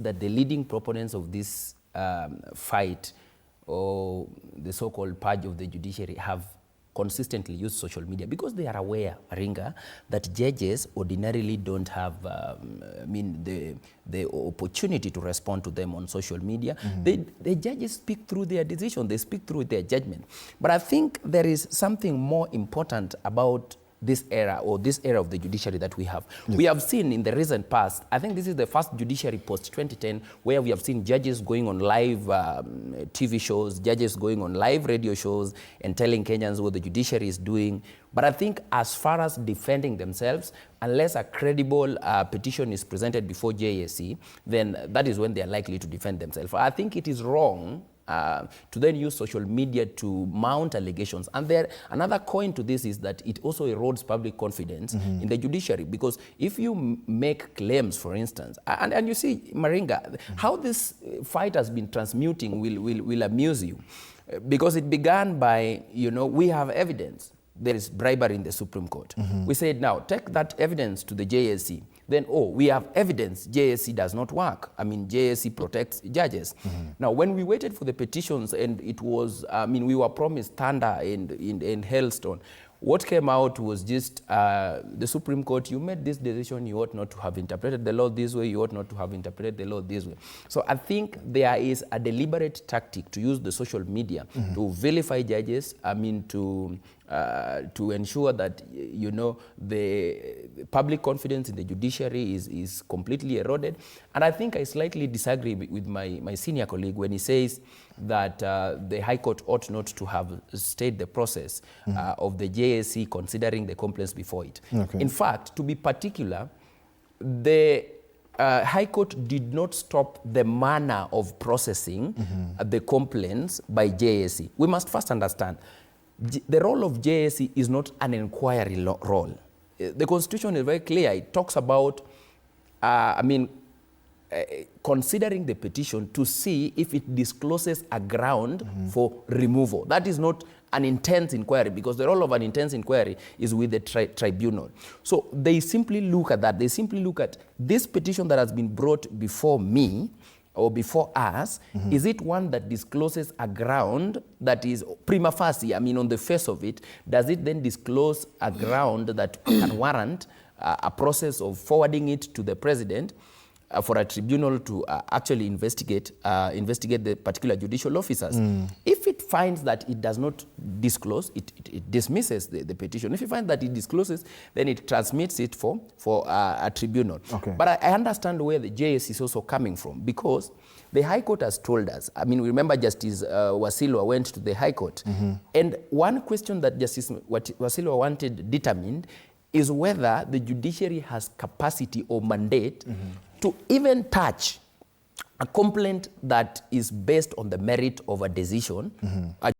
that the leading proponents of this fight, or the so-called purge of the judiciary, have consistently used social media because they are aware, Maringa, that judges ordinarily don't have the opportunity to respond to them on social media. The judges speak through their decision, they speak through their judgment. But I think there is something more important about this era, or this era of the judiciary that we have. Yes. We have seen in the recent past, I think this is the first judiciary post-2010 where we have seen judges going on live TV shows, judges going on live radio shows and telling Kenyans what the judiciary is doing. But I think as far as defending themselves, unless a credible petition is presented before JSC, then that is when they are likely to defend themselves. I think it is wrong to then use social media to mount allegations. And there, another coin to this is that it also erodes public confidence in the judiciary, because if you make claims, for instance, and you see, Maringa, how this fight has been transmuting will amuse you, because it began by, we have evidence. There is bribery in the Supreme Court. We said, now, take that evidence to the JSC. Then, we have evidence JSC does not work. I mean, JSC protects judges. Now, when we waited for the petitions, and it was, we were promised thunder and hailstone, what came out was just the Supreme Court, you made this decision, you ought not to have interpreted the law this way, you ought not to have interpreted the law this way. So I think there is a deliberate tactic to use the social media to vilify judges, to ensure that, the public confidence in the judiciary is completely eroded. And I think I slightly disagree with my senior colleague when he says that the High Court ought not to have stayed the process of the JSC considering the complaints before it. In fact, to be particular, the High Court did not stop the manner of processing the complaints by JSC. We must first understand, the role of JSC is not an inquiry role. The Constitution is very clear. It talks about, considering the petition to see if it discloses a ground for removal. That is not an intense inquiry, because the role of an intense inquiry is with the tribunal. So they simply look at that. They simply look at this petition that has been brought before me or before us. Is it one that discloses a ground that is prima facie, on the face of it? Does it then disclose a ground that can warrant a process of forwarding it to the president for a tribunal to actually investigate the particular judicial officers? If it finds that it does not disclose, it dismisses the petition. If it finds that it discloses, then it transmits it for a tribunal. But I understand where the JSC is also coming from, because the High Court has told us, we remember Justice Wasilwa went to the High Court, and one question that Justice Wasilwa wanted determined is whether the judiciary has capacity or mandate to even touch a complaint that is based on the merit of a decision.